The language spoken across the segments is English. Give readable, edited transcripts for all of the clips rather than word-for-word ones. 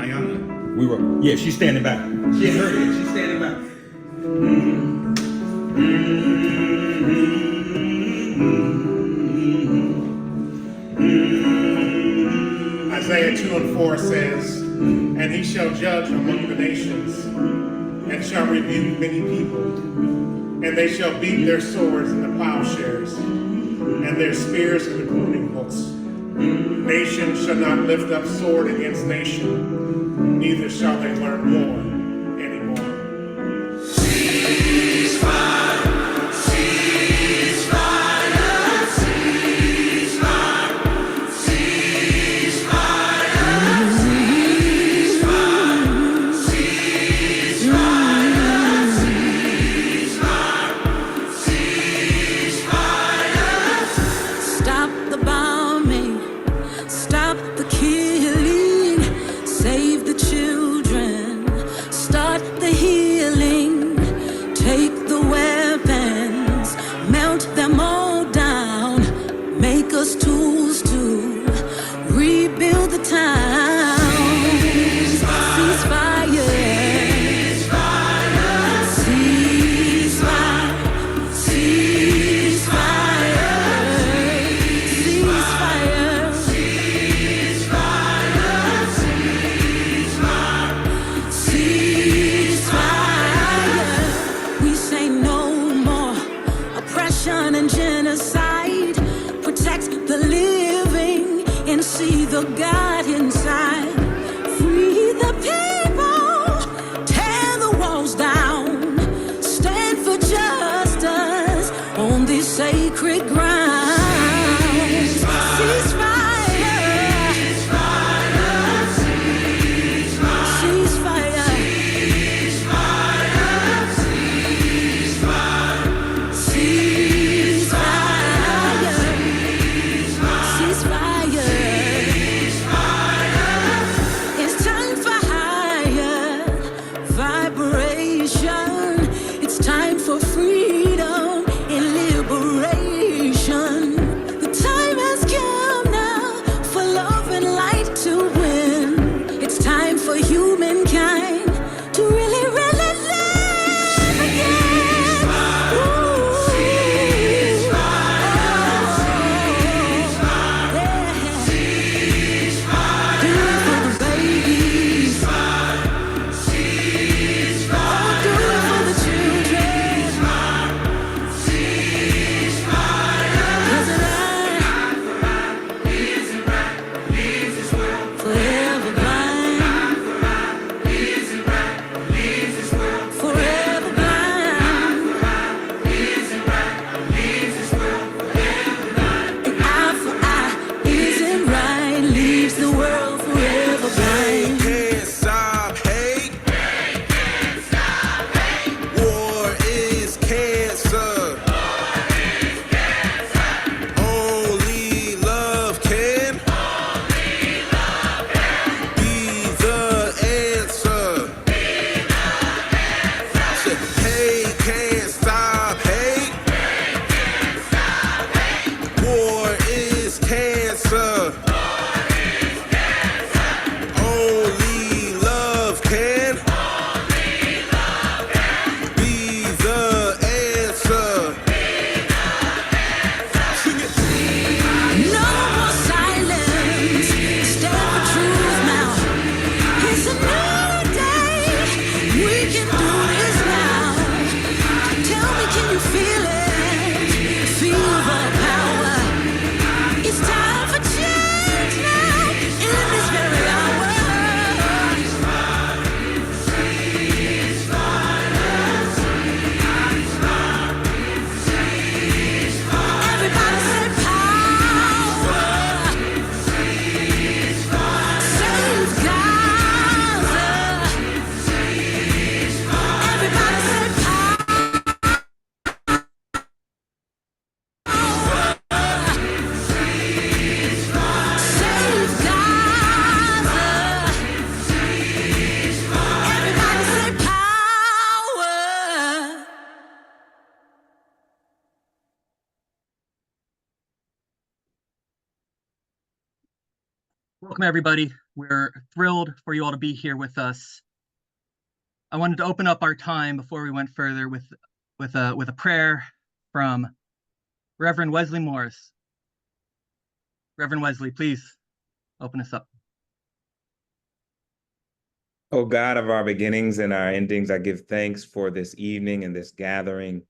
We were, yeah, she's standing back. She ain't heard it, she's standing back. Isaiah 2:4 says, and he shall judge among the nations, and shall rebuke many people, and they shall beat their swords in the plowshares, and their spears in the pruning hooks. Nation shall not lift up sword against nation, neither shall they learn war anymore. Welcome, everybody. We're thrilled for you all to be here with us. I wanted to open up our time before we went further with a prayer from Reverend Wesley Morris. Reverend Wesley, please open us up. O God of our beginnings and our endings, I give thanks for this evening and this gathering.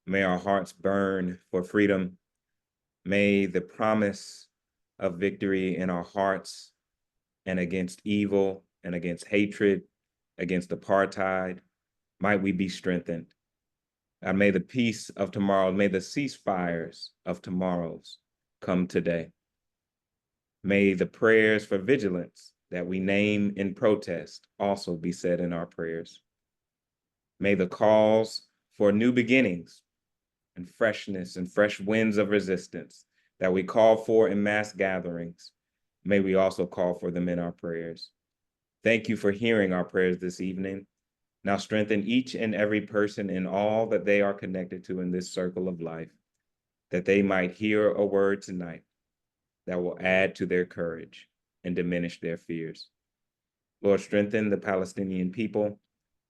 May our hearts burn for freedom. May the promise of victory in our hearts and against evil and against hatred, against apartheid, might we be strengthened. God, may the peace of tomorrow, may the ceasefires of tomorrows come today. May the prayers for vigilance that we name in protest also be said in our prayers. May the calls for new beginnings and freshness and fresh winds of resistance that we call for in mass gatherings, may we also call for them in our prayers. Thank you for hearing our prayers this evening. Now strengthen each and every person in all that they are connected to in this circle of life, that they might hear a word tonight that will add to their courage and diminish their fears. Lord, strengthen the Palestinian people,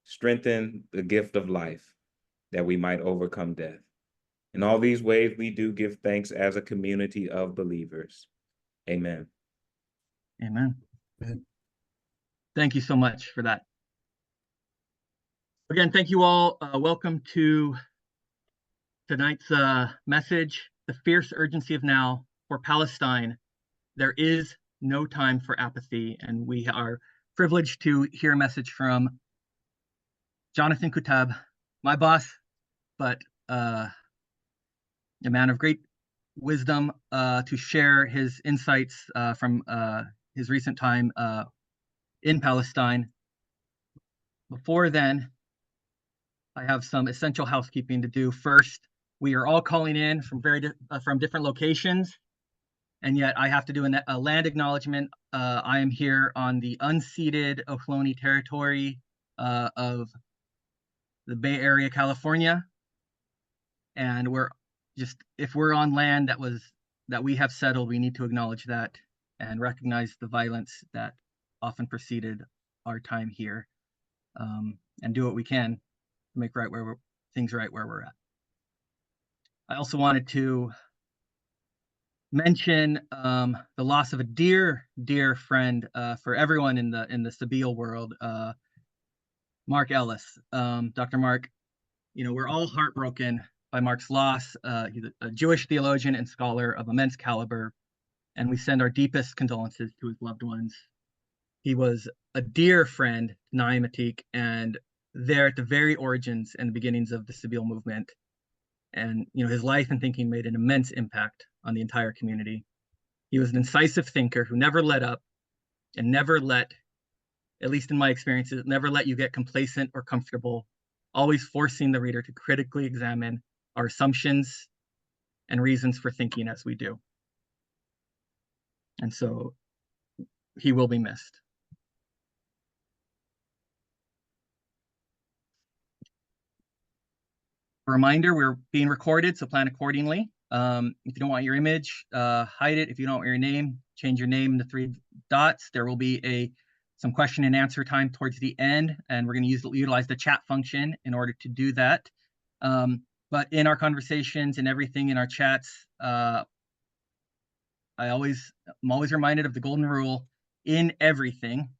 strengthen the gift of life that we might overcome death. In all these ways, we do give thanks as a community of believers. Amen. Amen. Thank you so much for that. Again, thank you all. Welcome to tonight's message, The Fierce Urgency of Now for Palestine. There is no time for apathy, and we are privileged to hear a message from Jonathan Kuttab, my boss, but a man of great wisdom, to share his insights from his recent time in Palestine. Before then, I have some essential housekeeping to do. First, we are all calling in from from different locations, and yet I have to do a land acknowledgement. I am here on the unceded Ohlone territory of the Bay Area, California, and if we're on land that we have settled, we need to acknowledge that and recognize the violence that often preceded our time here, and do what we can to make things right where we're at. I also wanted to mention the loss of a dear friend for everyone in the Sabeel world, Mark Ellis. Dr. Mark, we're all heartbroken by Mark's loss. He's a Jewish theologian and scholar of immense caliber, and we send our deepest condolences to his loved ones. He was a dear friend to Naim Atik, and there at the very origins and the beginnings of the Sabeel movement. And his life and thinking made an immense impact on the entire community. He was an incisive thinker who never let up and never let, at least in my experiences, never let you get complacent or comfortable, always forcing the reader to critically examine our assumptions and reasons for thinking as we do. And so he will be missed. A reminder, we're being recorded, so plan accordingly. If you don't want your image, hide it. If you don't want your name, change your name in the 3 dots. There will be some question and answer time towards the end, and we're going to utilize the chat function in order to do that. But in our conversations and everything in our chats, I'm always reminded of the golden rule: in everything,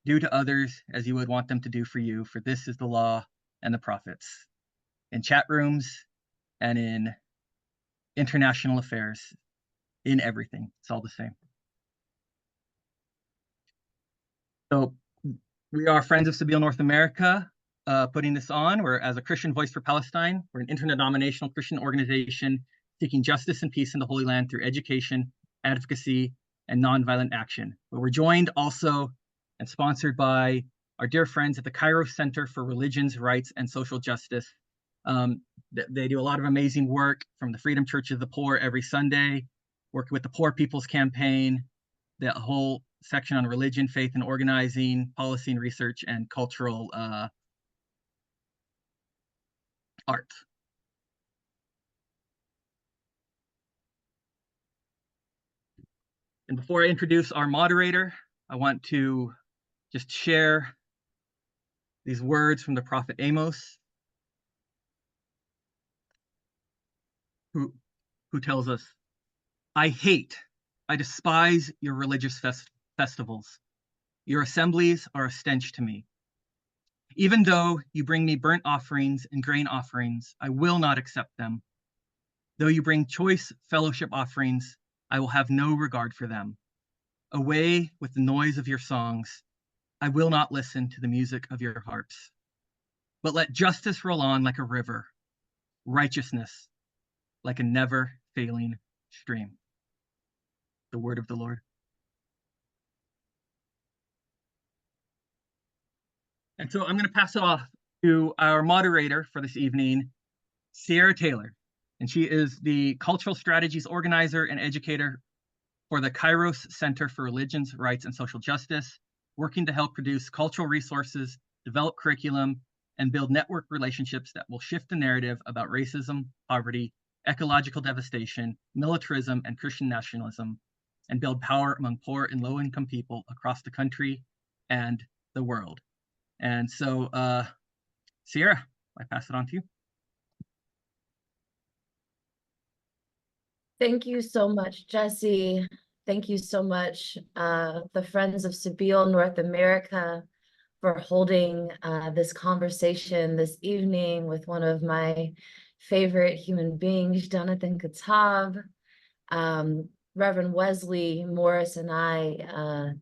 do to others as you would want them to do for you, for this is the law and the prophets. In chat rooms and in international affairs, in everything, it's all the same. So we are Friends of Sabeel North America, putting this on. We're, as a Christian Voice for Palestine, we're an interdenominational Christian organization seeking justice and peace in the Holy Land through education, advocacy, and nonviolent action. But we're joined also and sponsored by our dear friends at the Cairo Center for Religions, Rights, and Social Justice. They do a lot of amazing work, from the Freedom Church of the Poor every Sunday, working with the Poor People's Campaign, the whole section on religion, faith, and organizing, policy and research, and cultural art. And before I introduce our moderator, I want to just share these words from the prophet Amos, who tells us, I despise your religious festivals. Your assemblies are a stench to me. Even though you bring me burnt offerings and grain offerings, I will not accept them. Though you bring choice fellowship offerings, I will have no regard for them. Away with the noise of your songs. I will not listen to the music of your harps. But let justice roll on like a river, righteousness like a never failing stream. The word of the Lord. And so I'm going to pass it off to our moderator for this evening, Sierra Taylor. And she is the Cultural Strategies Organizer and Educator for the Kairos Center for Religions, Rights, and Social Justice, working to help produce cultural resources, develop curriculum, and build network relationships that will shift the narrative about racism, poverty, ecological devastation, militarism, and Christian nationalism, and build power among poor and low-income people across the country and the world. And so, Sierra, I pass it on to you. Thank you so much, Jesse. Thank you so much, the Friends of Sabeel North America, for holding this conversation this evening with one of my favorite human beings, Jonathan Kuttab. Reverend Wesley Morris and I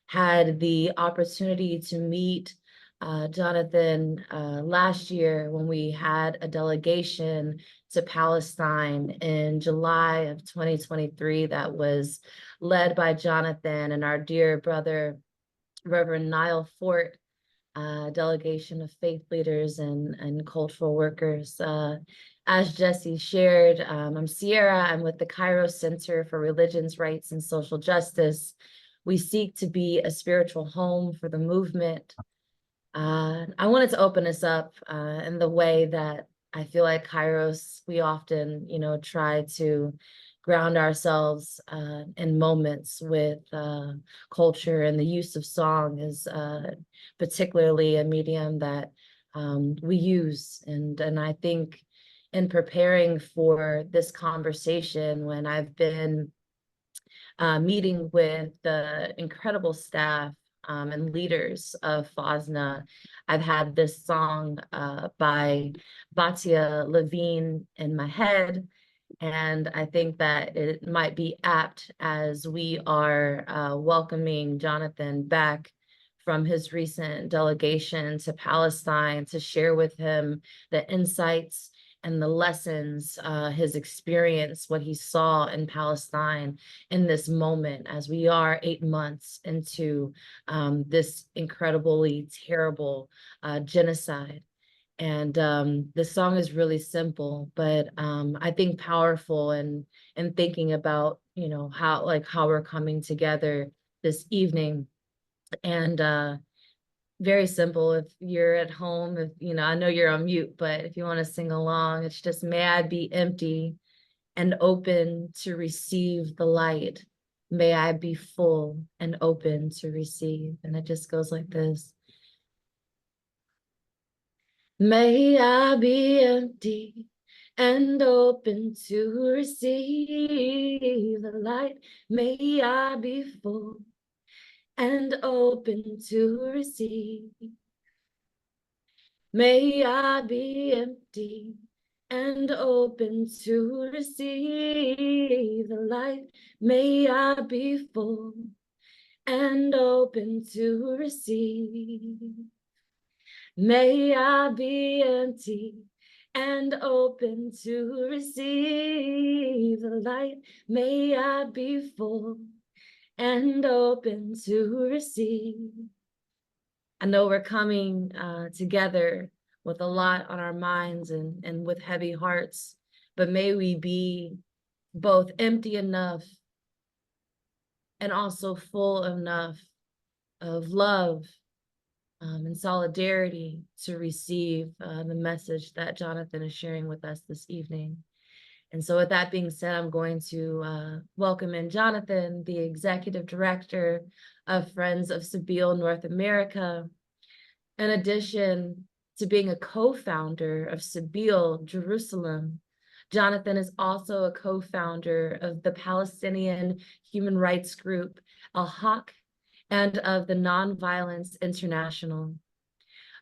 had the opportunity to meet Jonathan last year when we had a delegation to Palestine in July of 2023 that was led by Jonathan and our dear brother, Reverend Niall Fort, delegation of faith leaders and cultural workers. As Jesse shared, I'm Sierra. I'm with the Kairos Center for Religions, Rights, and Social Justice. We seek to be a spiritual home for the movement. I wanted to open us up in the way that I feel like Kairos, we often, try to ground ourselves in moments with culture, and the use of song is particularly a medium that we use. And I think in preparing for this conversation, when I've been meeting with the incredible staff and leaders of FOSNA, I've had this song by Batia Levine in my head. And I think that it might be apt as we are welcoming Jonathan back from his recent delegation to Palestine to share with him the insights and the lessons, his experience, what he saw in Palestine in this moment, as we are 8 months into this incredibly terrible genocide. And the song is really simple, but I think powerful in thinking about, how we're coming together this evening. And very simple. If you're at home, I know you're on mute, but if you want to sing along, it's just, may I be empty and open to receive the light. May I be full and open to receive. And it just goes like this. May I be empty and open to receive the light. May I be full and open to receive. May I be empty and open to receive the light. May I be full and open to receive. May I be empty and open to receive the light. May I be full and open to receive. I know we're coming together with a lot on our minds and with heavy hearts, but may we be both empty enough and also full enough of love and solidarity to receive the message that Jonathan is sharing with us this evening. And so with that being said, I'm going to welcome in Jonathan, the Executive Director of Friends of Sabeel North America. In addition to being a co-founder of Sabeel Jerusalem, Jonathan is also a co-founder of the Palestinian human rights group Al-Haq and of the Nonviolence International.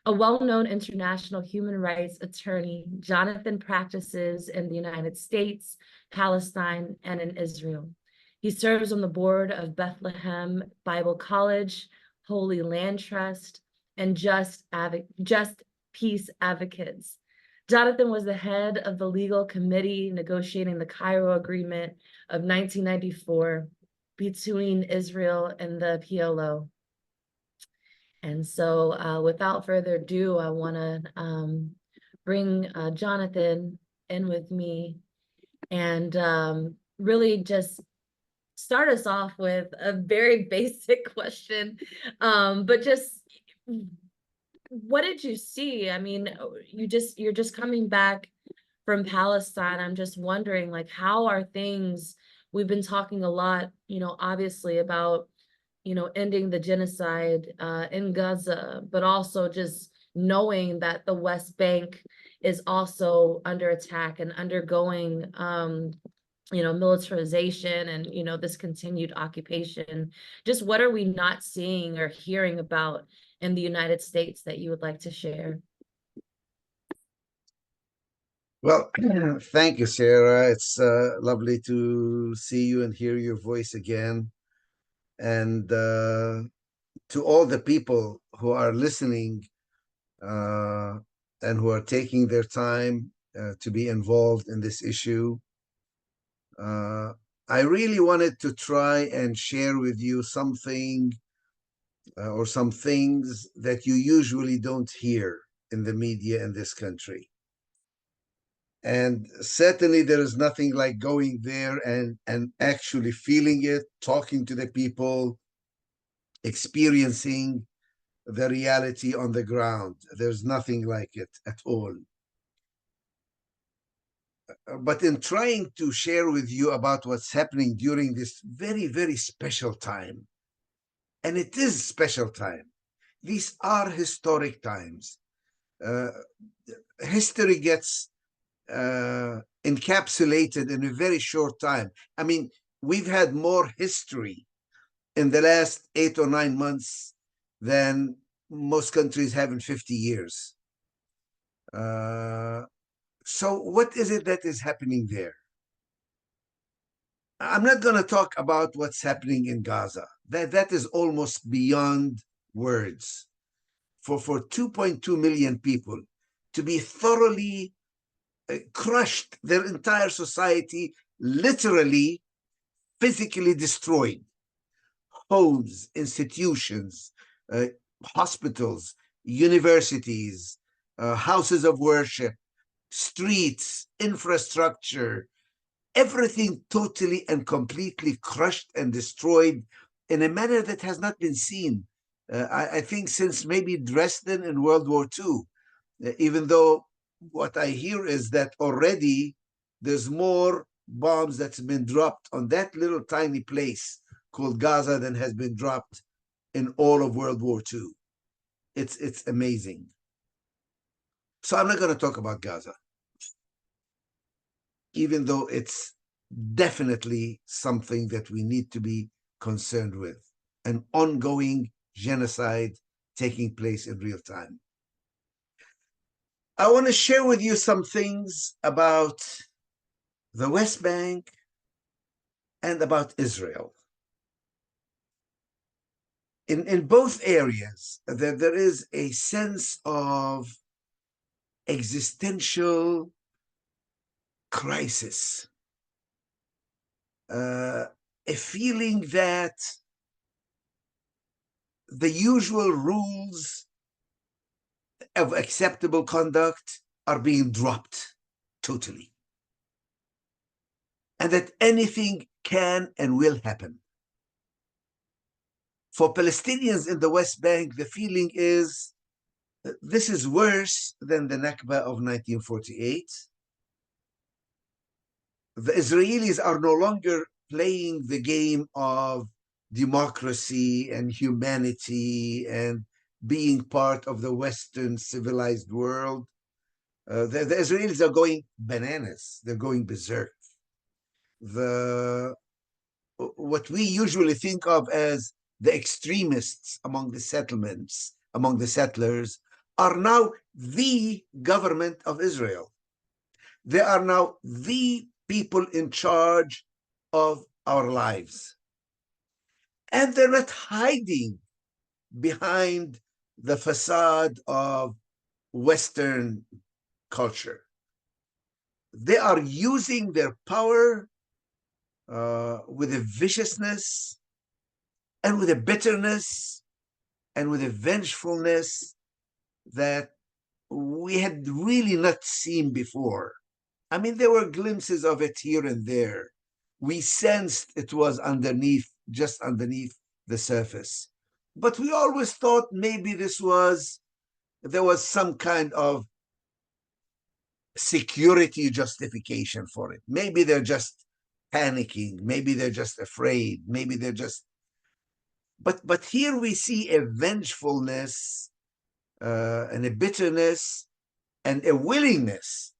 A well-known international human rights attorney, Jonathan practices in the United States, Palestine, and in Israel. He serves on the board of Bethlehem Bible College, Holy Land Trust, and Just Peace Advocates. Jonathan was the head of the legal committee negotiating the Cairo Agreement of 1994 between Israel and the PLO. And so without further ado, I want to bring Jonathan in with me and really just start us off with a very basic question. But just what did you see? I mean, you're just coming back from Palestine. I'm just wondering, like, how are things? We've been talking a lot, obviously about ending the genocide in Gaza, but also just knowing that the West Bank is also under attack and undergoing, militarization and, this continued occupation. Just what are we not seeing or hearing about in the United States that you would like to share? Well, thank you, Sarah. It's lovely to see you and hear your voice again. And to all the people who are listening and who are taking their time to be involved in this issue, I really wanted to try and share with you something or some things that you usually don't hear in the media in this country. And certainly there is nothing like going there and actually feeling it, talking to the people, experiencing the reality on the ground. There's nothing like it at all. But in trying to share with you about what's happening during this very, very special time, and it is special time, these are historic times. History gets encapsulated in a very short time. I mean, we've had more history in the last 8 or 9 months than most countries have in 50 years. So what is it that is happening there? I'm not going to talk about what's happening in Gaza. That is almost beyond words. For 2.2 million people to be thoroughly crushed, their entire society literally, physically destroyed. Homes, institutions, hospitals, universities, houses of worship, streets, infrastructure, everything totally and completely crushed and destroyed in a manner that has not been seen, I think, since maybe Dresden in World War II, even though what I hear is that already there's more bombs that's been dropped on that little tiny place called Gaza than has been dropped in all of World War II. It's amazing. So I'm not going to talk about Gaza, even though it's definitely something that we need to be concerned with, an ongoing genocide taking place in real time. I want to share with you some things about the West Bank and about Israel. In both areas, there is a sense of existential crisis, a feeling that the usual rules of acceptable conduct are being dropped totally, and that anything can and will happen. For Palestinians in the West Bank, the feeling is this is worse than the Nakba of 1948. The Israelis are no longer playing the game of democracy and humanity and being part of the Western civilized world. The Israelis are going bananas. They're going berserk. What we usually think of as the extremists among the settlements, among the settlers, are now the government of Israel. They are now the people in charge of our lives. And they're not hiding behind the facade of Western culture. They are using their power with a viciousness and with a bitterness and with a vengefulness that we had really not seen before. I mean, there were glimpses of it here and there. We sensed it was underneath, just underneath the surface. But we always thought maybe there was some kind of security justification for it. Maybe they're just panicking. Maybe they're just afraid. Maybe they're just. But here we see a vengefulness and a bitterness and a willingness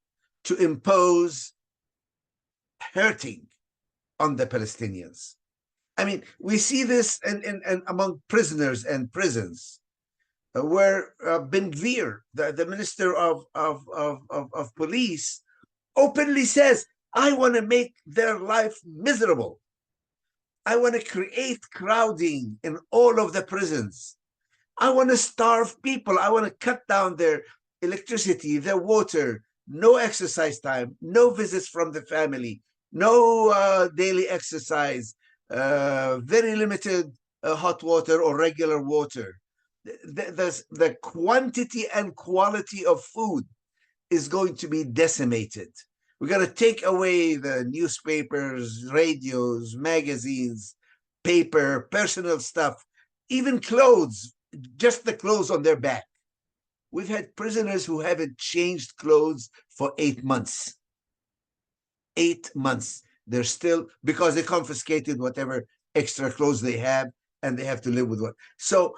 to impose hurting on the Palestinians. I mean, we see this in among prisoners and prisons, where Ben Gvir, the minister of police, openly says, I want to make their life miserable. I want to create crowding in all of the prisons. I want to starve people. I want to cut down their electricity, their water, no exercise time, no visits from the family, no daily exercise, very limited hot water or regular water. The quantity and quality of food is going to be decimated. We're going to take away the newspapers, radios, magazines, paper, personal stuff, even clothes, just the clothes on their back. We've had prisoners who haven't changed clothes for 8 months. 8 months. They're still, because they confiscated whatever extra clothes they have, and they have to live with what. So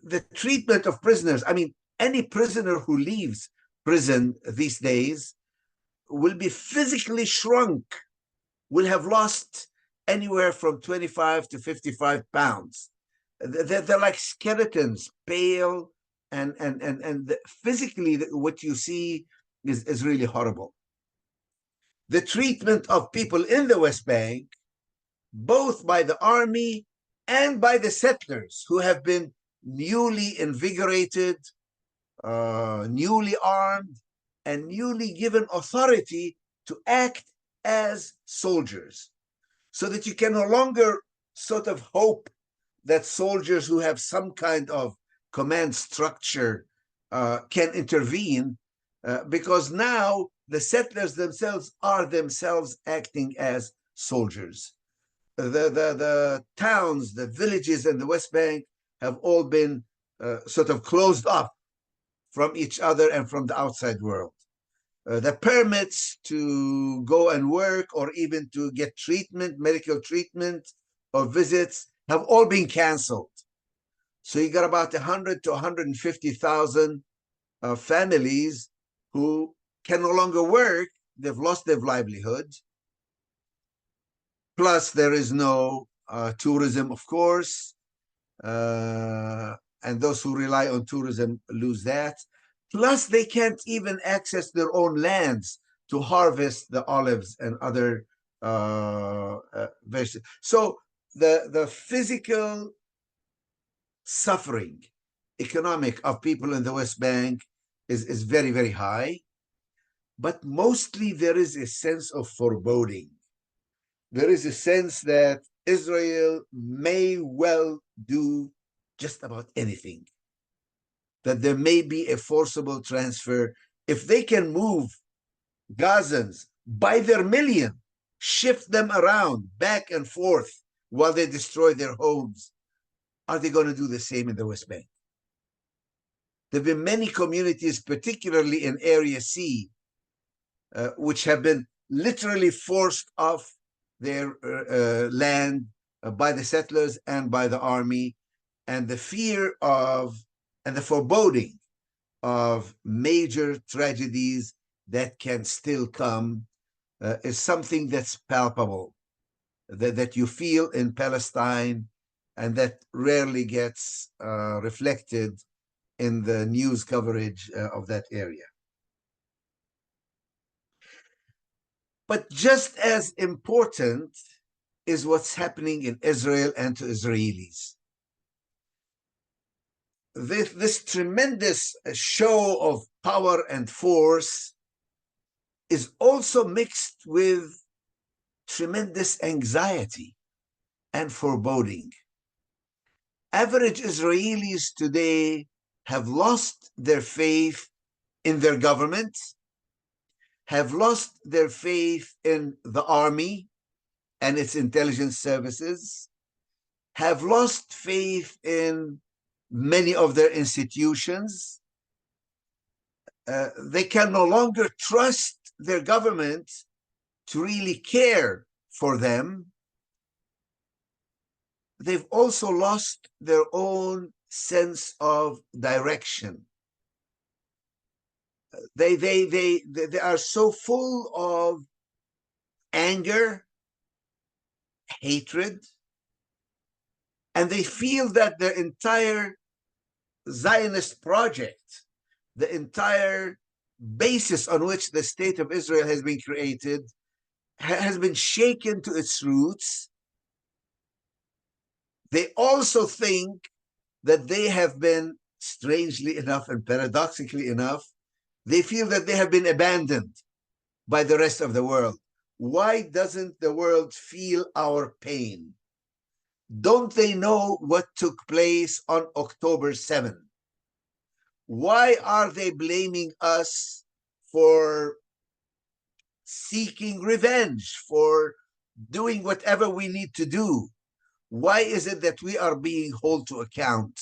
the treatment of prisoners, I mean, any prisoner who leaves prison these days will be physically shrunk, will have lost anywhere from 25 to 55 pounds. They're like skeletons, pale, and physically what you see is really horrible. The treatment of people in the West Bank, both by the army and by the settlers who have been newly invigorated, newly armed, and newly given authority to act as soldiers, so that you can no longer sort of hope that soldiers who have some kind of command structure can intervene, because now the settlers themselves are themselves acting as soldiers. The towns, the villages in the West Bank have all been sort of closed off from each other and from the outside world. The permits to go and work or even to get treatment, medical treatment or visits have all been canceled. So you got about 100 to 150,000 families who can no longer work. They've lost their livelihood. Plus, there is no tourism, of course. And those who rely on tourism lose that. Plus, they can't even access their own lands to harvest the olives and other vegetables. So the physical suffering, economic, of people in the West Bank is very, very high. But mostly there is a sense of foreboding. There is a sense that Israel may well do just about anything, that there may be a forcible transfer. If they can move Gazans by their million, shift them around back and forth while they destroy their homes, are they going to do the same in the West Bank? There have been many communities, particularly in Area C, which have been literally forced off their land by the settlers and by the army, and the fear of and the foreboding of major tragedies that can still come is something that's palpable, that you feel in Palestine, and that rarely gets reflected in the news coverage of that area. But just as important is what's happening in Israel and to Israelis. This tremendous show of power and force is also mixed with tremendous anxiety and foreboding. Average Israelis today have lost their faith in their government, have lost their faith in the army and its intelligence services, have lost faith in many of their institutions. They can no longer trust their government to really care for them. They've also lost their own sense of direction. They are so full of anger, hatred, and they feel that the entire Zionist project, the entire basis on which the state of Israel has been created, has been shaken to its roots. They also think that they have been, strangely enough and paradoxically enough, they feel that they have been abandoned by the rest of the world. Why doesn't the world feel our pain? Don't they know what took place on October 7th? Why are they blaming us for seeking revenge, for doing whatever we need to do? Why is it that we are being held to account?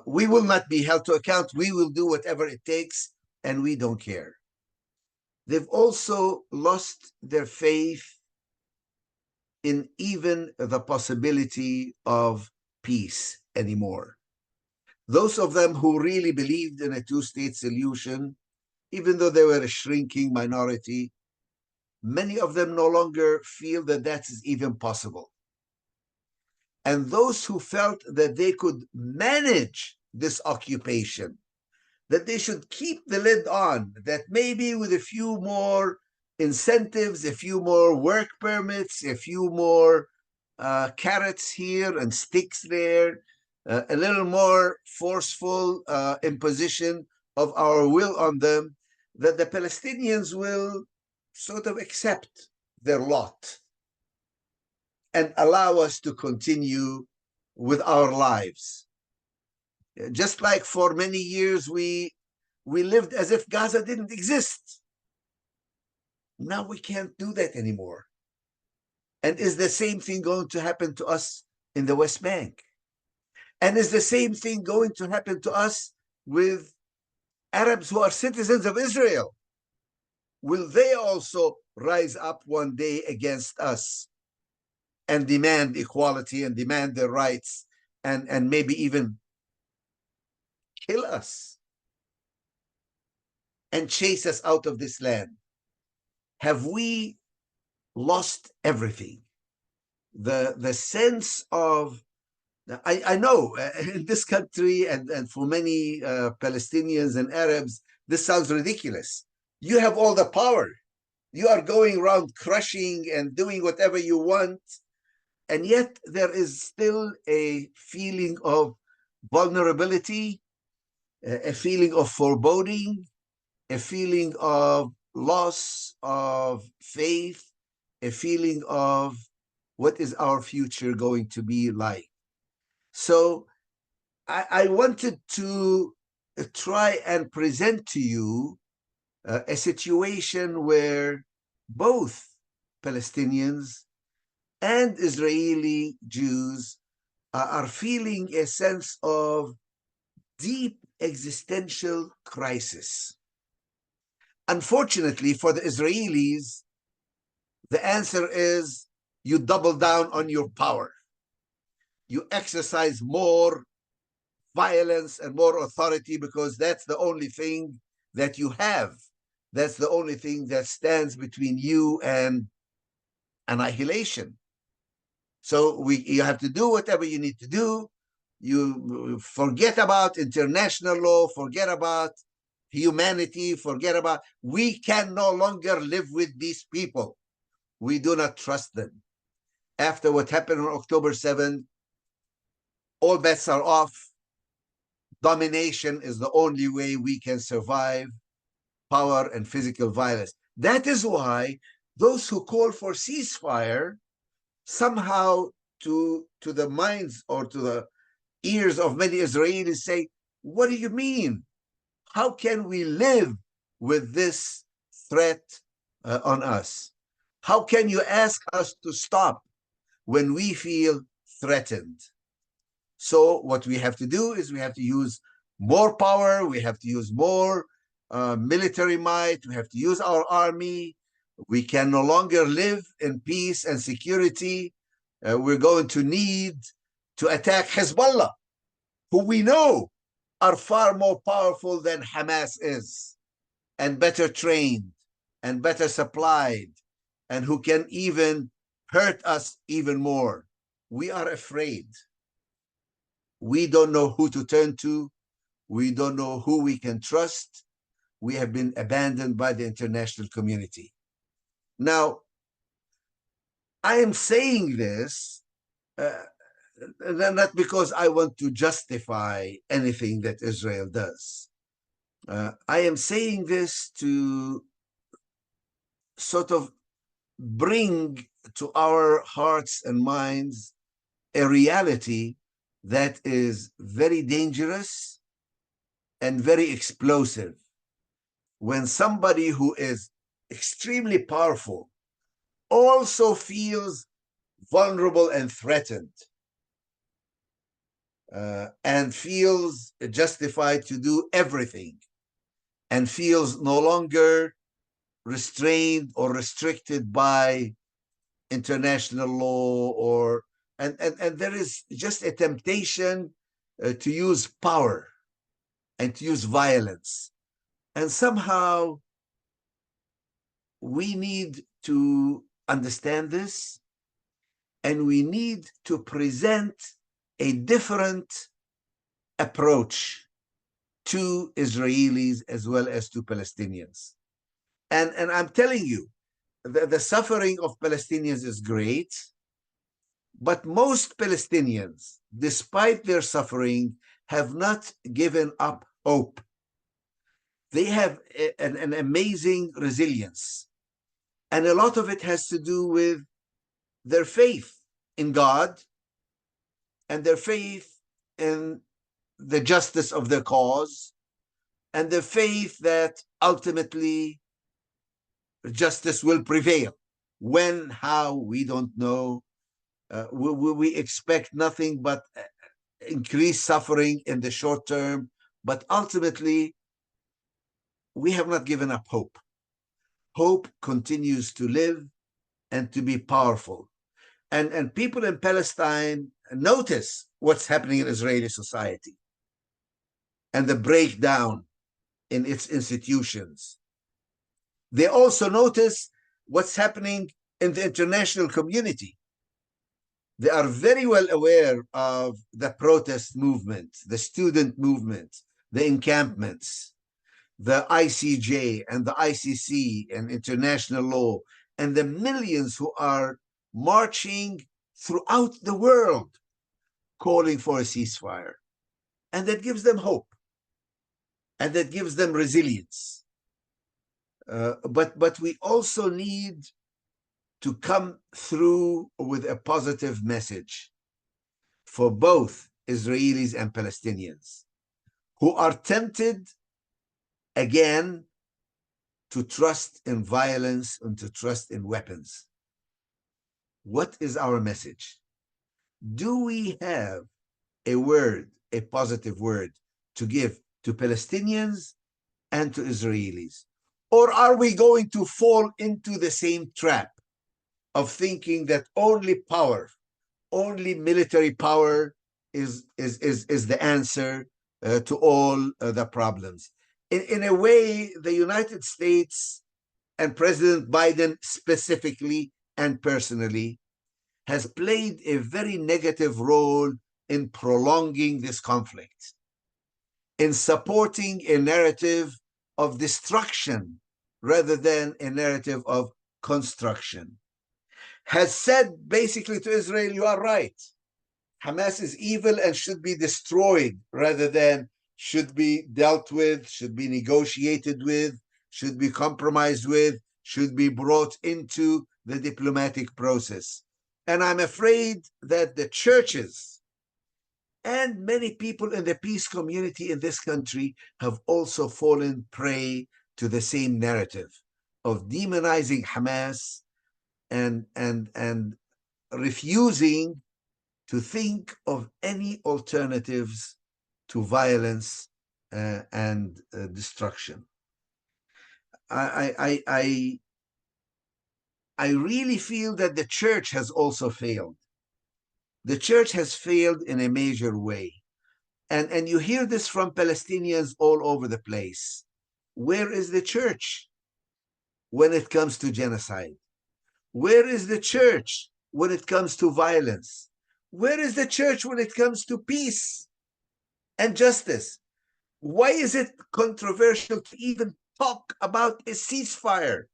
We will not be held to account. We will do whatever it takes, and we don't care. They've also lost their faith in even the possibility of peace anymore. Those of them who really believed in a two-state solution, even though they were a shrinking minority, many of them no longer feel that that is even possible. And those who felt that they could manage this occupation, that they should keep the lid on, that maybe with a few more incentives, a few more work permits, a few more carrots here and sticks there, a little more forceful imposition of our will on them, that the Palestinians will sort of accept their lot and allow us to continue with our lives. Just like for many years we lived as if Gaza didn't exist. Now we can't do that anymore. And is the same thing going to happen to us in the West Bank? And is the same thing going to happen to us with Arabs who are citizens of Israel? Will they also rise up one day against us and demand equality and demand their rights and maybe even kill us and chase us out of this land? Have we lost everything? The sense of, I know in this country and for many Palestinians and Arabs, this sounds ridiculous. You have all the power. You are going around crushing and doing whatever you want. And yet there is still a feeling of vulnerability, a feeling of foreboding, a feeling of loss of faith, a feeling of what is our future going to be like. So I wanted to try and present to you a situation where both Palestinians and Israeli Jews are feeling a sense of deep existential crisis. Unfortunately for the Israelis, the answer is you double down on your power. You exercise more violence and more authority because that's the only thing that you have. That's the only thing that stands between you and annihilation. So you have to do whatever you need to do. You forget about international law, forget about humanity, forget about, we can no longer live with these people. We do not trust them. After what happened on October 7th, all bets are off. Domination is the only way we can survive power and physical violence. That is why those who call for ceasefire somehow to the minds or to the ears of many Israelis say, what do you mean? How can we live with this threat on us? How can you ask us to stop when we feel threatened? So what we have to do is we have to use more power, we have to use more military might, we have to use our army. We can no longer live in peace and security. We're going to need to attack Hezbollah, who we know are far more powerful than Hamas is, and better trained, and better supplied, and who can even hurt us even more. We are afraid. We don't know who to turn to. We don't know who we can trust. We have been abandoned by the international community. Now, I am saying this not because I want to justify anything that Israel does. I am saying this to sort of bring to our hearts and minds a reality that is very dangerous and very explosive. When somebody who is extremely powerful also feels vulnerable and threatened, and feels justified to do everything, and feels no longer restrained or restricted by international law, or and there is just a temptation to use power and to use violence. And somehow we need to understand this, and we need to present a different approach to Israelis as well as to Palestinians. And I'm telling you, the suffering of Palestinians is great, but most Palestinians, despite their suffering, have not given up hope. They have an amazing resilience. And a lot of it has to do with their faith in God and their faith in the justice of their cause and the faith that ultimately justice will prevail. When, how, we don't know. We expect nothing but increased suffering in the short term, but ultimately we have not given up hope. Hope continues to live and to be powerful. And people in Palestine notice what's happening in Israeli society and the breakdown in its institutions. They also notice what's happening in the international community. They are very well aware of the protest movement, the student movement, the encampments, the ICJ and the ICC and international law, and the millions who are marching throughout the world calling for a ceasefire. And that gives them hope. And that gives them resilience. But we also need to come through with a positive message for both Israelis and Palestinians who are tempted again to trust in violence and to trust in weapons. What is our message? Do we have a word, a positive word to give to Palestinians and to Israelis? Or are we going to fall into the same trap of thinking that only power, only military power is the answer to all the problems? In a way, the United States and President Biden specifically and personally has played a very negative role in prolonging this conflict, in supporting a narrative of destruction rather than a narrative of construction. Has said basically to Israel, you are right. Hamas is evil and should be destroyed rather than should be dealt with, should be negotiated with, should be compromised with, should be brought into the diplomatic process. And I'm afraid that the churches and many people in the peace community in this country have also fallen prey to the same narrative of demonizing Hamas and refusing to think of any alternatives to violence and destruction. I really feel that the church has also failed. The church has failed in a major way. And you hear this from Palestinians all over the place. Where is the church when it comes to genocide? Where is the church when it comes to violence? Where is the church when it comes to peace and justice? Why is it controversial to even talk about a ceasefire?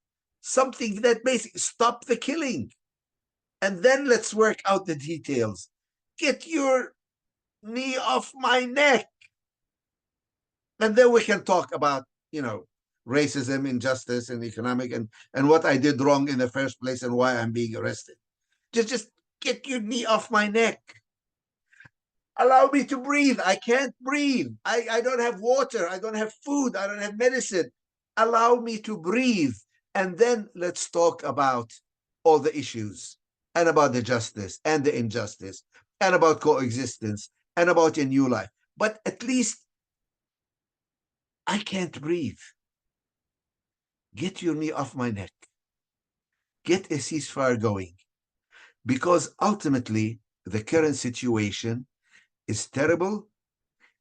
Something that basically stop the killing. And then let's work out the details. Get your knee off my neck. And then we can talk about, racism, injustice, and economic, and what I did wrong in the first place and why I'm being arrested. Just get your knee off my neck. Allow me to breathe. I can't breathe. I don't have water. I don't have food. I don't have medicine. Allow me to breathe. And then let's talk about all the issues and about the justice and the injustice and about coexistence and about a new life. But at least I can't breathe. Get your knee off my neck. Get a ceasefire going. Because ultimately, the current situation is terrible,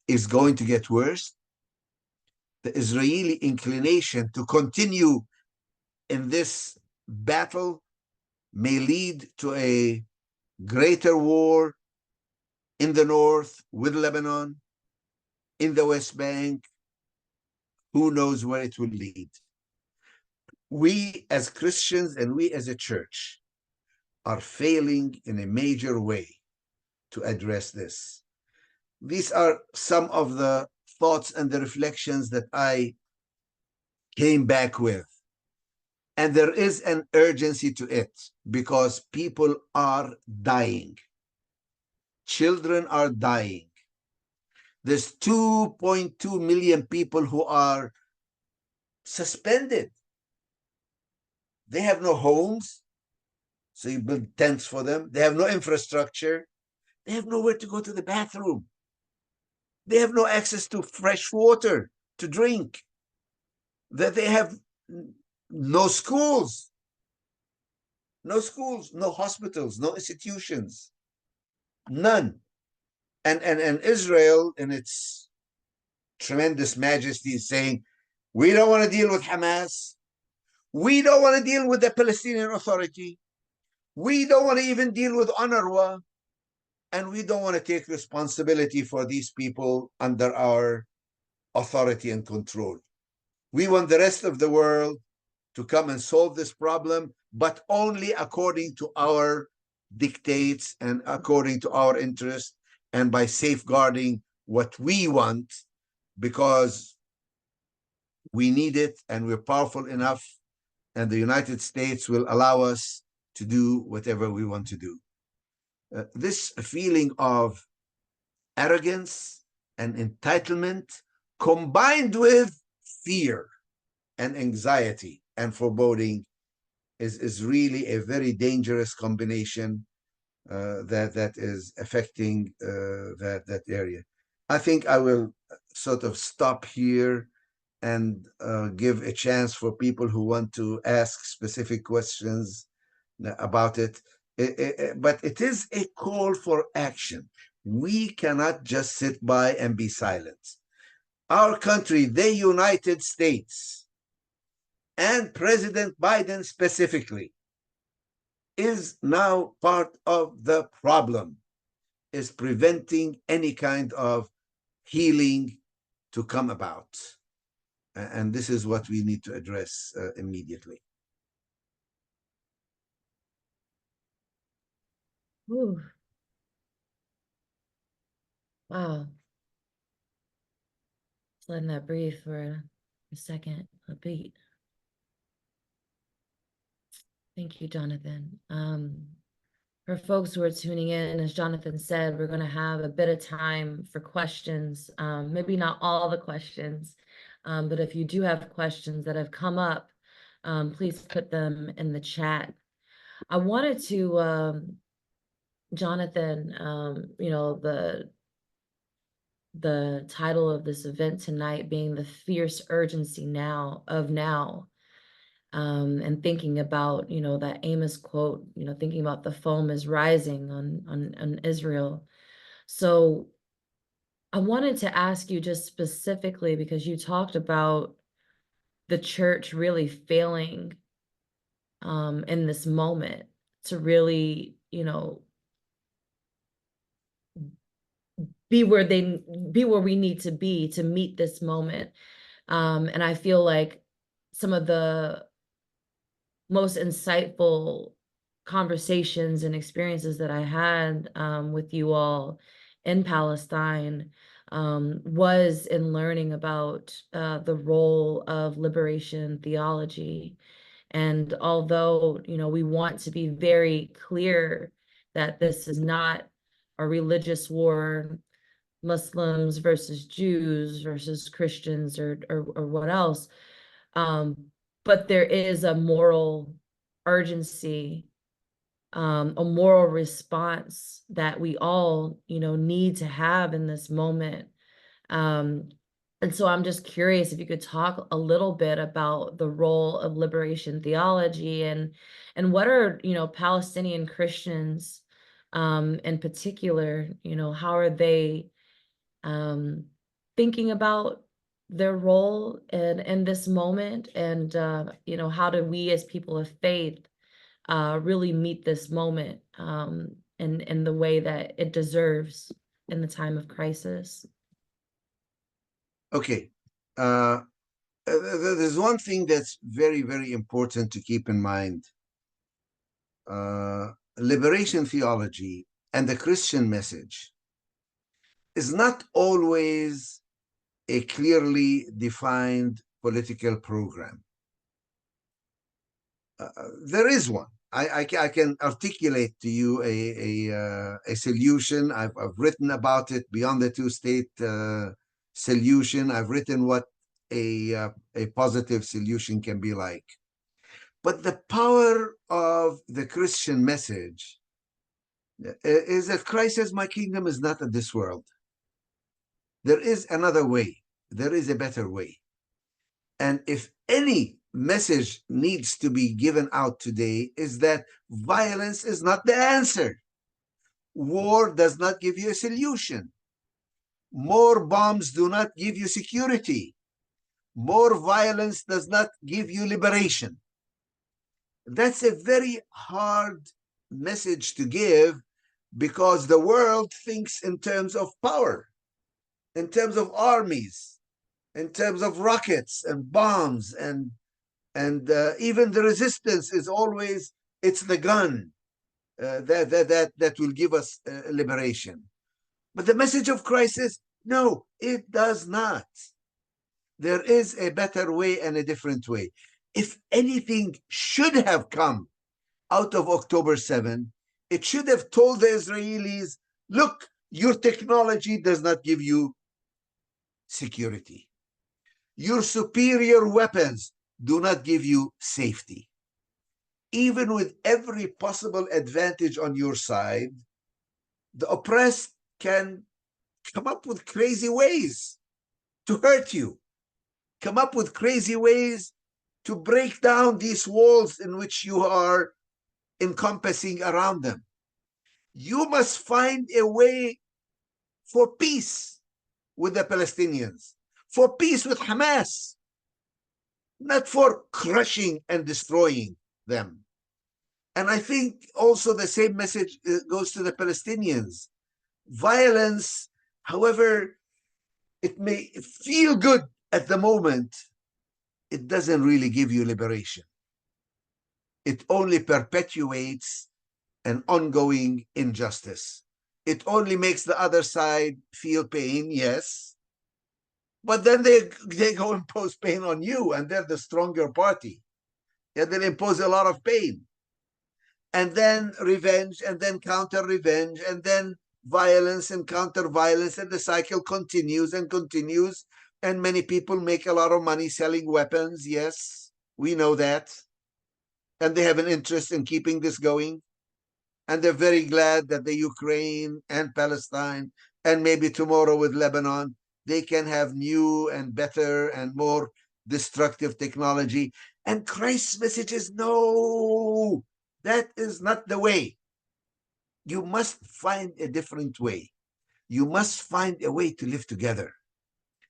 is going to get worse. The Israeli inclination to continue in this battle may lead to a greater war in the north with Lebanon, in the West Bank. Who knows where it will lead? We as Christians and we as a church are failing in a major way to address this. These are some of the thoughts and the reflections that I came back with. And there is an urgency to it because people are dying. Children are dying. There's 2.2 million people who are suspended. They have no homes, so you build tents for them. They have no infrastructure. They have nowhere to go to the bathroom. They have no access to fresh water to drink. That they have no schools, no hospitals, no institutions, none. And Israel, in its tremendous majesty, is saying, we don't want to deal with Hamas. We don't want to deal with the Palestinian Authority. We don't want to even deal with UNRWA. And we don't want to take responsibility for these people under our authority and control. We want the rest of the world to come and solve this problem, but only according to our dictates and according to our interests and by safeguarding what we want, because we need it and we're powerful enough, and the United States will allow us to do whatever we want to do. This feeling of arrogance and entitlement combined with fear and anxiety and foreboding is really a very dangerous combination that is affecting that area. I think I will sort of stop here and give a chance for people who want to ask specific questions about it. But it is a call for action. We cannot just sit by and be silent. Our country, the United States, and President Biden specifically, is now part of the problem, is preventing any kind of healing to come about. And this is what we need to address immediately. Ooh. Wow. Just letting that breathe for a second, a beat. Thank you, Jonathan. For folks who are tuning in, as Jonathan said, we're going to have a bit of time for questions. Maybe not all the questions, but if you do have questions that have come up, please put them in the chat. I wanted to, Jonathan, you know, the title of this event tonight being the fierce urgency now, and thinking about, you know, that Amos quote, you know, thinking about the foam is rising on Israel. So I wanted to ask you just specifically, because you talked about the church really failing in this moment to really, you know, be where we need to be to meet this moment. And I feel like some of the most insightful conversations and experiences that I had with you all in Palestine was in learning about the role of liberation theology. And although, you know, we want to be very clear that this is not a religious war, Muslims versus Jews versus Christians or what else, but there is a moral urgency, a moral response that we all, you know, need to have in this moment. And so I'm just curious if you could talk a little bit about the role of liberation theology and what are, you know, Palestinian Christians in particular, you know, how are they thinking about their role in this moment, and you know, how do we as people of faith really meet this moment in the way that it deserves in the time of crisis? Okay. There's one thing that's very, very important to keep in mind. Liberation theology and the Christian message is not always a clearly defined political program. There is one. I can articulate to you a solution. I've written about it, beyond the two-state solution. I've written what a positive solution can be like. But the power of the Christian message is that Christ says, my kingdom is not of this world. There is another way. There is a better way. And if any message needs to be given out today, is that violence is not the answer. War does not give you a solution. More bombs do not give you security. More violence does not give you liberation. That's a very hard message to give, because the world thinks in terms of power, in terms of armies, in terms of rockets and bombs, and even the resistance is always, it's the gun that will give us liberation. But the message of Christ is, no, it does not. There is a better way and a different way. If anything should have come out of October 7, it should have told the Israelis, look, your technology does not give you security. Your superior weapons do not give you safety. Even with every possible advantage on your side, the oppressed can come up with crazy ways to hurt you, come up with crazy ways to break down these walls in which you are encompassing around them. You must find a way for peace with the Palestinians, for peace with Hamas, not for crushing and destroying them. And I think also the same message goes to the Palestinians. Violence, however it may feel good at the moment, it doesn't really give you liberation. It only perpetuates an ongoing injustice. It only makes the other side feel pain, yes, but then they go impose pain on you, and they're the stronger party. And they'll impose a lot of pain. And then revenge, and then counter-revenge, and then violence and counter-violence, and the cycle continues and continues. And many people make a lot of money selling weapons, yes, we know that. And they have an interest in keeping this going. And they're very glad that the Ukraine and Palestine, and maybe tomorrow with Lebanon, they can have new and better and more destructive technology. And Christ's message is, no, that is not the way. You must find a different way. You must find a way to live together.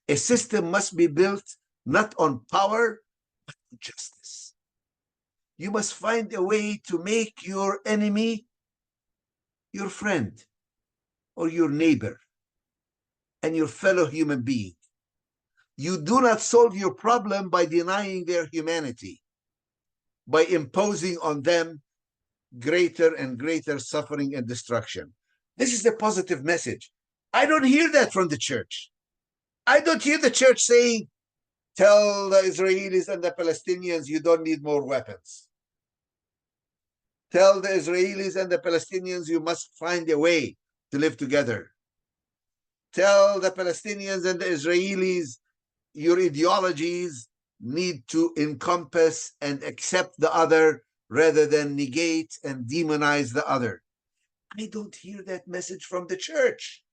A system must be built not on power, but on justice. You must find a way to make your enemy your friend or your neighbor and your fellow human being. You do not solve your problem by denying their humanity, by imposing on them greater and greater suffering and destruction. This is the positive message. I don't hear that from the church. I don't hear the church saying, tell the Israelis and the Palestinians you don't need more weapons. Tell the Israelis and the Palestinians you must find a way to live together. Tell the Palestinians and the Israelis your ideologies need to encompass and accept the other rather than negate and demonize the other. I don't hear that message from the church.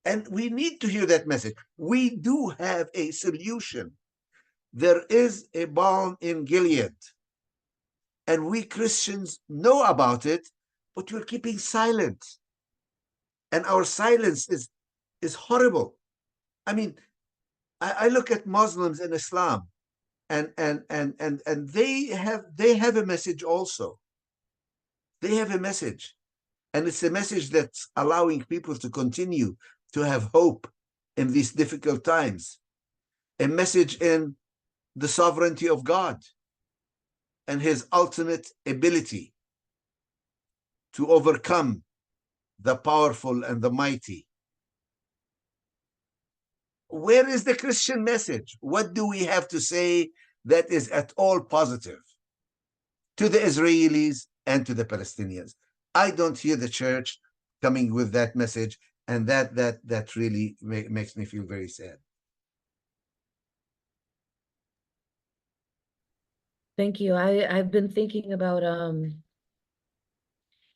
And we need to hear that message. We do have a solution. There is a balm in Gilead. And we Christians know about it, but we're keeping silent. And our silence is horrible. I mean, I look at Muslims and Islam, and they have a message also. They have a message. And it's a message that's allowing people to continue to have hope in these difficult times. A message in the sovereignty of God and his ultimate ability to overcome the powerful and the mighty. Where is the Christian message? What do we have to say that is at all positive to the Israelis and to the Palestinians? I don't hear the church coming with that message, and that really makes me feel very sad. Thank you. I've been thinking about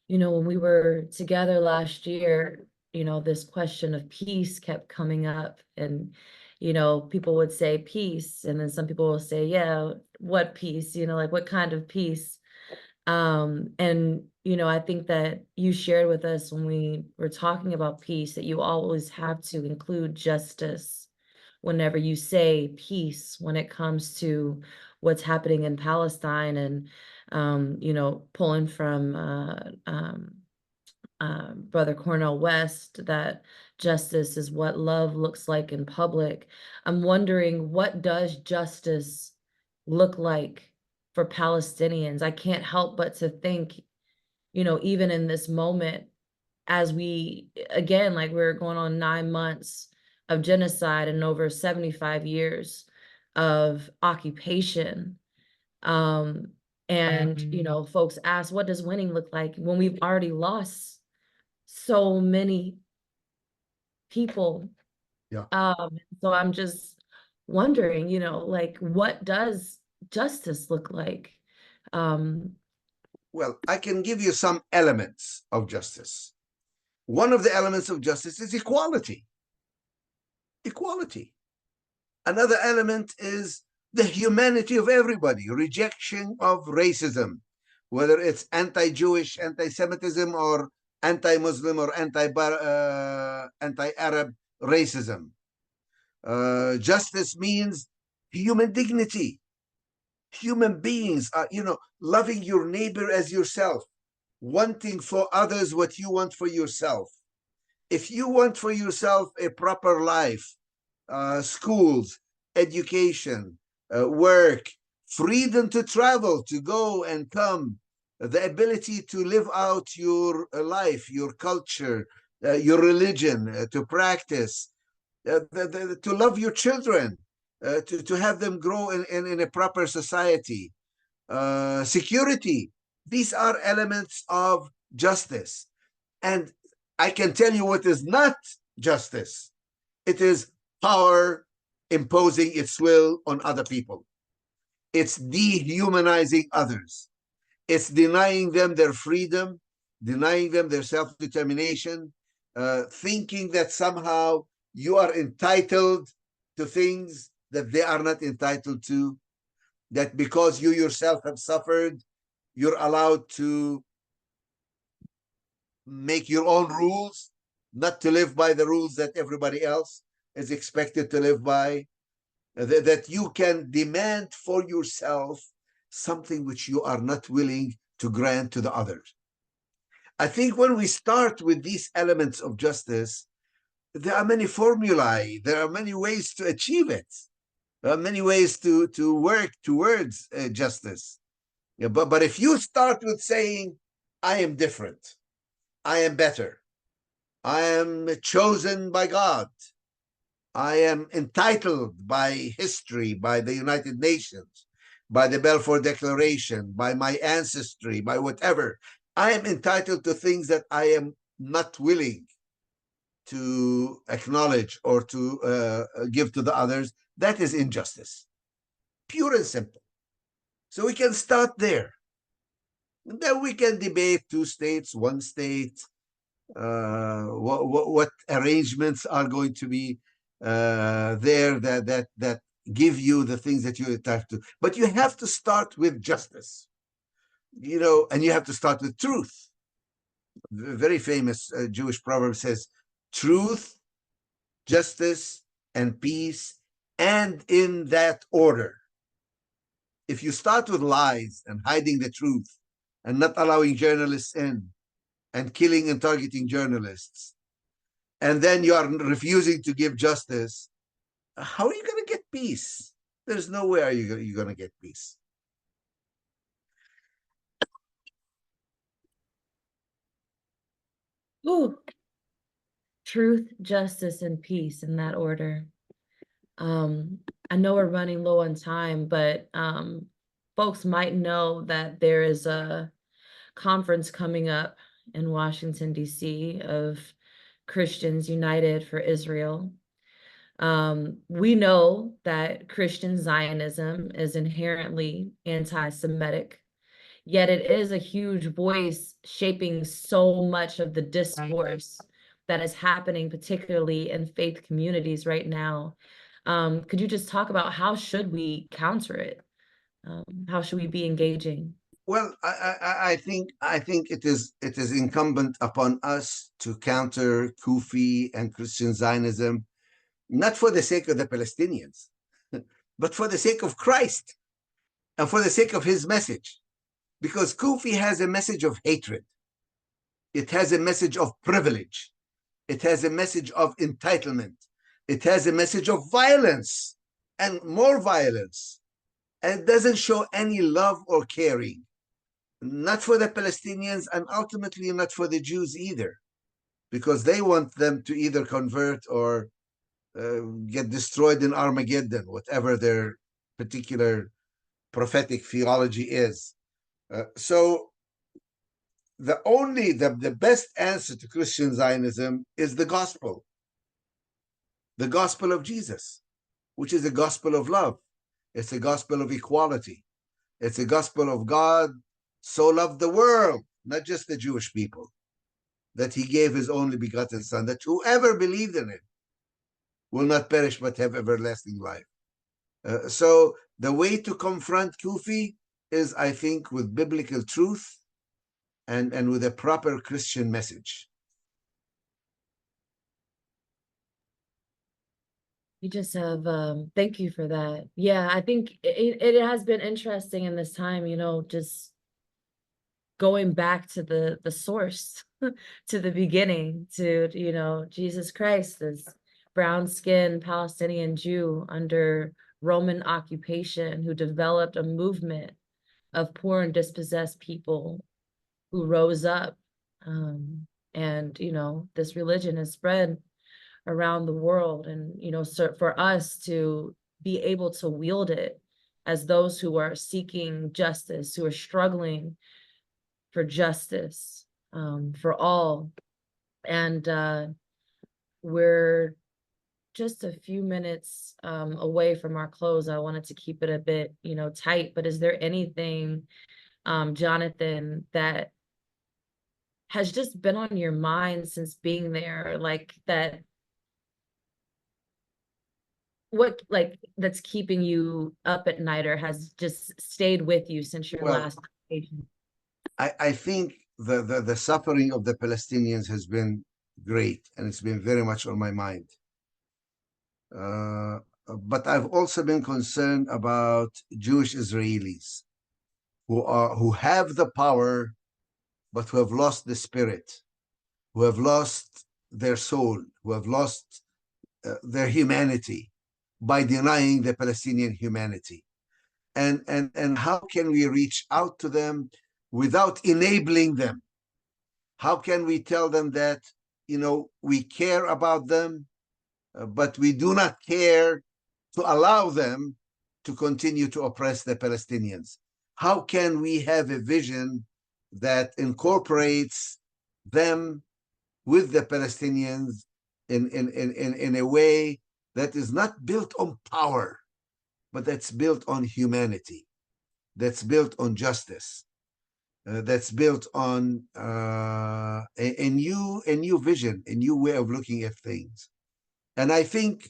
when we were together last year, this question of peace kept coming up, and people would say peace, and then some people will say, yeah, what peace? Like what kind of peace? And I think that you shared with us when we were talking about peace that you always have to include justice whenever you say peace, when it comes to what's happening in Palestine, and pulling from Brother Cornel West, that justice is what love looks like in public. I'm wondering, what does justice look like for Palestinians? I can't help but to think, even in this moment, as we, again, like we're going on 9 months of genocide and over 75 years of occupation. And folks ask, what does winning look like when we've already lost so many people? Yeah. So I'm just wondering, like, what does justice look like? Well, I can give you some elements of justice. One of the elements of justice is equality. Equality. Another element is the humanity of everybody, rejection of racism, whether it's anti-Jewish, anti-Semitism, or anti-Muslim or anti-Arab racism. Justice means human dignity. Human beings are, loving your neighbor as yourself, wanting for others what you want for yourself. If you want for yourself a proper life, schools, education, work, freedom to travel, to go and come, the ability to live out your life, your culture, your religion, to practice, to love your children, to have them grow in a proper society, security. These are elements of justice. And I can tell you what is not justice. It is power imposing its will on other people. It's dehumanizing others. It's denying them their freedom, denying them their self-determination, thinking that somehow you are entitled to things that they are not entitled to, that because you yourself have suffered, you're allowed to make your own rules, not to live by the rules that everybody else is expected to live by, that you can demand for yourself something which you are not willing to grant to the others. I think when we start with these elements of justice, there are many formulae, there are many ways to achieve it, there are many ways to work towards justice. Yeah, but if you start with saying, I am different, I am better, I am chosen by God, I am entitled by history, by the United Nations, by the Balfour Declaration, by my ancestry, by whatever, I am entitled to things that I am not willing to acknowledge or to give to the others, that is injustice, pure and simple. So we can start there. And then we can debate 2 states, 1 state, what arrangements are going to be there that give you the things that you're entitled to. But you have to start with justice, and you have to start with truth. The very famous Jewish proverb says, truth, justice, and peace, and in that order. If you start with lies and hiding the truth and not allowing journalists in and killing and targeting journalists, and then you are refusing to give justice, how are you going to get peace? There's no way you're going to get peace. Ooh. Truth, justice, and peace in that order. I know we're running low on time, but folks might know that there is a conference coming up in Washington, D.C. of Christians United for Israel. We know that Christian Zionism is inherently anti-Semitic, yet it is a huge voice shaping so much of the discourse that is happening, particularly in faith communities right now. Could you just talk about how should we counter it? How should we be engaging? Well, I think it is incumbent upon us to counter Kufi and Christian Zionism, not for the sake of the Palestinians, but for the sake of Christ and for the sake of his message. Because Kufi has a message of hatred. It has a message of privilege. It has a message of entitlement. It has a message of violence and more violence. And it doesn't show any love or caring, not for the Palestinians and ultimately not for the Jews either, because they want them to either convert or get destroyed in Armageddon, whatever their particular prophetic theology is. So the best answer to Christian Zionism is the gospel of Jesus, which is a gospel of love. It's a gospel of equality. It's a gospel of God so loved the world, not just the Jewish people, that he gave his only begotten son, that whoever believed in him will not perish but have everlasting life. So the way to confront Kufi is, I think, with biblical truth and with a proper Christian message. You just have, thank you for that. Yeah, I think it has been interesting in this time, you know, just going back to the source, to the beginning, to, you know, Jesus Christ, this brown-skinned Palestinian Jew under Roman occupation who developed a movement of poor and dispossessed people who rose up. And, you know, this religion has spread around the world. And, you know, so for us to be able to wield it as those who are seeking justice, who are struggling for justice, for all. And we're just a few minutes away from our close. I wanted to keep it a bit, you know, tight, but is there anything, Jonathan, that has just been on your mind since being there, like that, what, like, that's keeping you up at night or has just stayed with you since your Well, last vacation? I think the suffering of the Palestinians has been great, and it's been very much on my mind. But I've also been concerned about Jewish Israelis who have the power, but who have lost the spirit, who have lost their soul, who have lost their humanity by denying the Palestinian humanity. And how can we reach out to them without enabling them? How can we tell them that, you know, we care about them, but we do not care to allow them to continue to oppress the Palestinians? How can we have a vision that incorporates them with the Palestinians in a way that is not built on power, but that's built on humanity, that's built on justice, that's built on a new vision, a new way of looking at things. And I think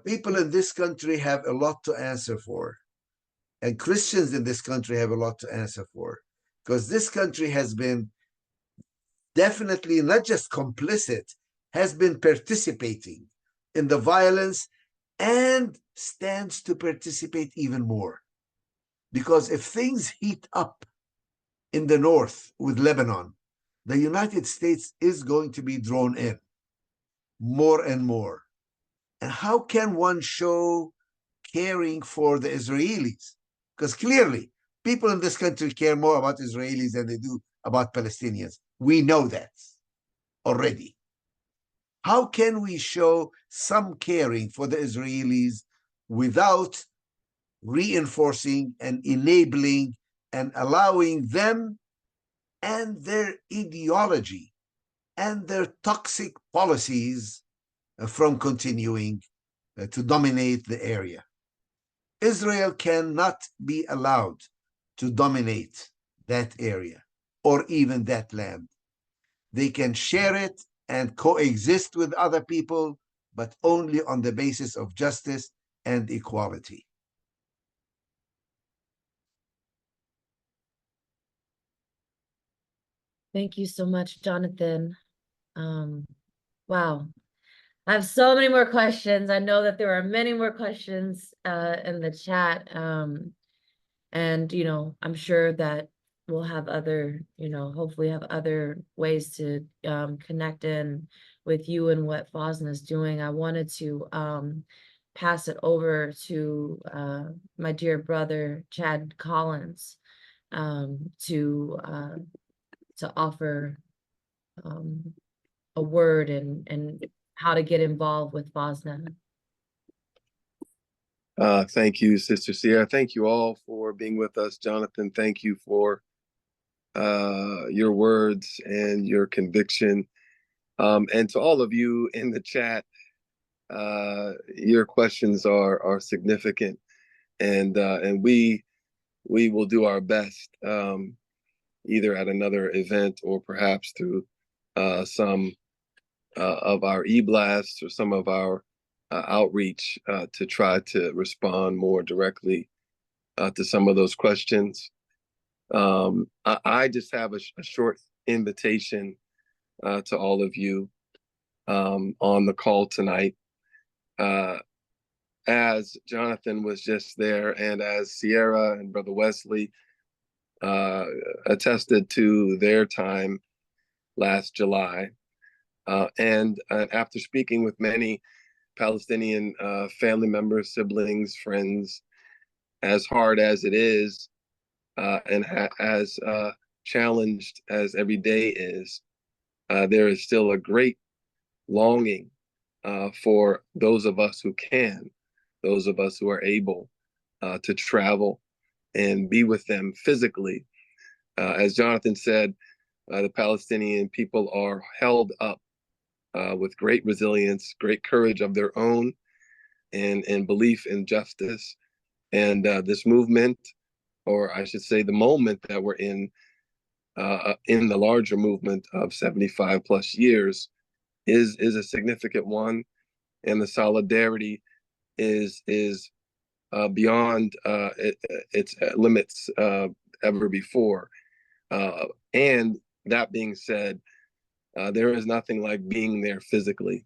people in this country have a lot to answer for, and Christians in this country have a lot to answer for, because this country has been definitely not just complicit, has been participating in the violence and stands to participate even more. Because if things heat up in the north with Lebanon, the United States is going to be drawn in more and more. And how can one show caring for the Israelis? Because clearly, people in this country care more about Israelis than they do about Palestinians. We know that already. How can we show some caring for the Israelis without reinforcing and enabling and allowing them and their ideology and their toxic policies from continuing to dominate the area? Israel cannot be allowed to dominate that area or even that land. They can share it and coexist with other people, but only on the basis of justice and equality. Thank you so much, Jonathan. Wow. I have so many more questions. I know that there are many more questions in the chat. And, you know, I'm sure that we'll have other, you know, hopefully have other ways to connect in with you and what FOSNA is doing. I wanted to pass it over to my dear brother, Chad Collins, to offer a word and how to get involved with FOSNA. Thank you, Sister Sierra. Thank you all for being with us. Jonathan, thank you for your words and your conviction. And to all of you in the chat, your questions are significant, and we will do our best, either at another event or perhaps through some of our e-blasts or some of our outreach to try to respond more directly to some of those questions. I just have a short invitation to all of you on the call tonight. As Jonathan was just there, and as Sierra and Brother Wesley attested to their time last July, and after speaking with many Palestinian family members, siblings, friends, as hard as it is, and as challenged as every day is, there is still a great longing for those of us who can, those of us who are able to travel and be with them physically. As Jonathan said, the Palestinian people are held up with great resilience, great courage of their own, and belief in justice. And this movement, or I should say the moment that we're in the larger movement of 75 plus years, is a significant one. And the solidarity is beyond its limits ever before. And that being said, there is nothing like being there physically,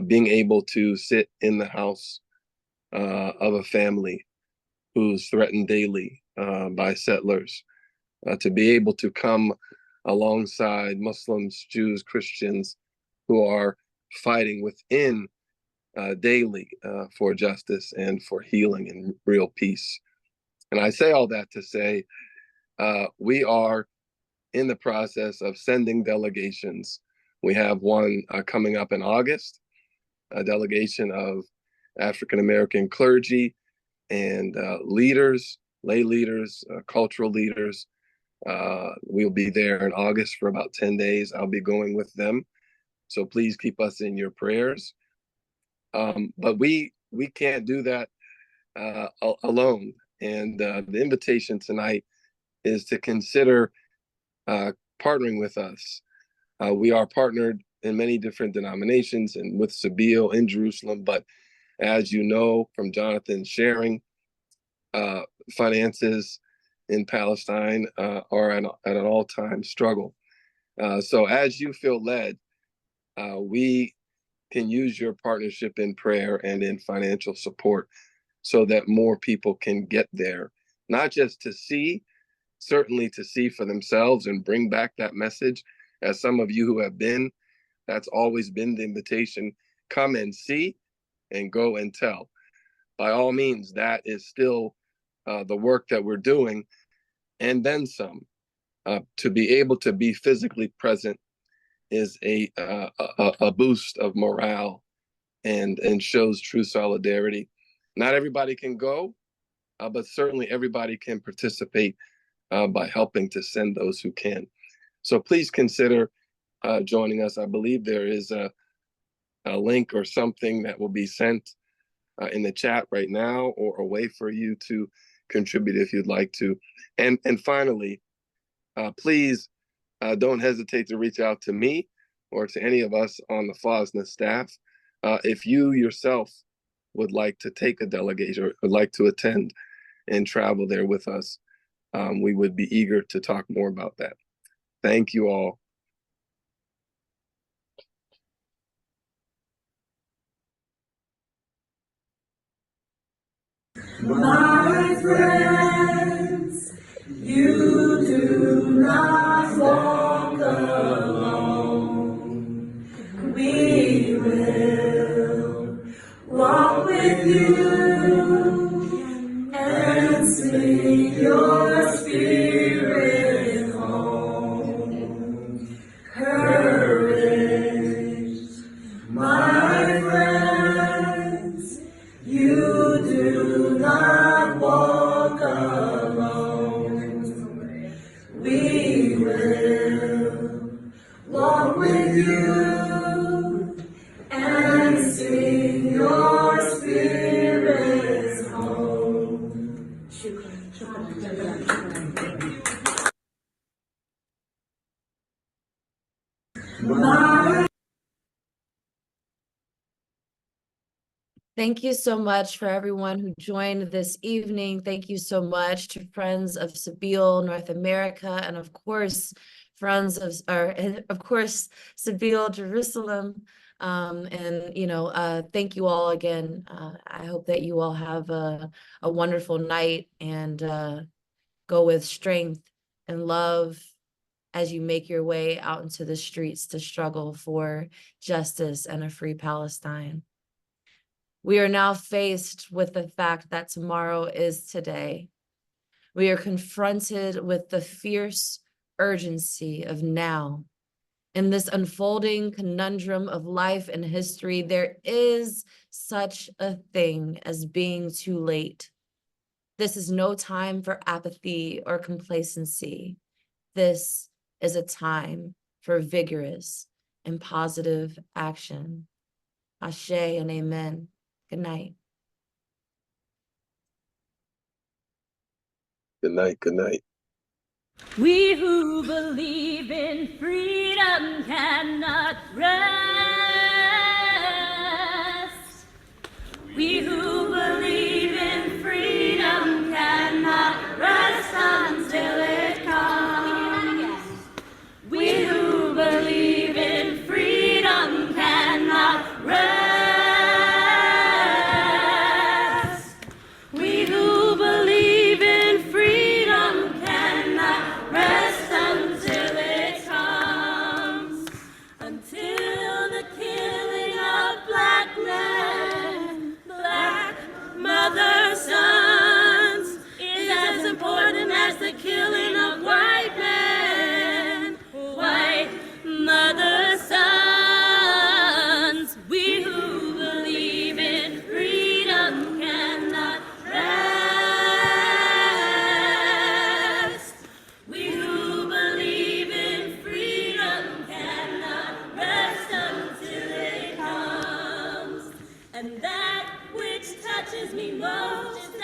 being able to sit in the house of a family who's threatened daily by settlers, to be able to come alongside Muslims, Jews, Christians who are fighting within daily for justice and for healing and real peace. And I say all that to say we are in the process of sending delegations. We have one coming up in August, a delegation of African American clergy and leaders, lay leaders, cultural leaders. We'll be there in August for about 10 days. I'll be going with them. So please keep us in your prayers. But we can't do that alone. And the invitation tonight is to consider partnering with us. We are partnered in many different denominations and with Sabeel in Jerusalem, but as you know from Jonathan sharing, finances in Palestine are at an all-time struggle. So as you feel led, we can use your partnership in prayer and in financial support so that more people can get there, not just to see, certainly to see for themselves and bring back that message. As some of you who have been, that's always been the invitation. Come and see and go and tell. By all means, that is still the work that we're doing, and then some. To be able to be physically present is a boost of morale and shows true solidarity. Not everybody can go, but certainly everybody can participate by helping to send those who can. So please consider joining us. I believe there is a link or something that will be sent in the chat right now, or a way for you to contribute if you'd like to. And finally, please don't hesitate to reach out to me or to any of us on the FOSNA staff. If you yourself would like to take a delegation or would like to attend and travel there with us, we would be eager to talk more about that. Thank you all. My friends, you do not walk alone. We will walk with you and sing your spirit home. Courage, my friends, you do not walk alone. We will walk with you and sing your spirits home. My Thank you so much for everyone who joined this evening. Thank you so much to Friends of Sabeel North America, and of course, and of course, Sabeel Jerusalem. Thank you all again. I hope that you all have a wonderful night and go with strength and love as you make your way out into the streets to struggle for justice and a free Palestine. We are now faced with the fact that tomorrow is today. We are confronted with the fierce urgency of now. In this unfolding conundrum of life and history, there is such a thing as being too late. This is no time for apathy or complacency. This is a time for vigorous and positive action. Ashe and amen. Good night. Good night. Good night. We who believe in freedom cannot rest. We who believe in freedom cannot rest until it comes. We who believe in freedom cannot rest. We who believe in freedom cannot rest until it comes. Until the killing of black men, black mother sons, is as important as the killing of white men, white mother sons. We who believe in freedom cannot rest. We who believe in freedom cannot rest until it comes. And that which touches me most is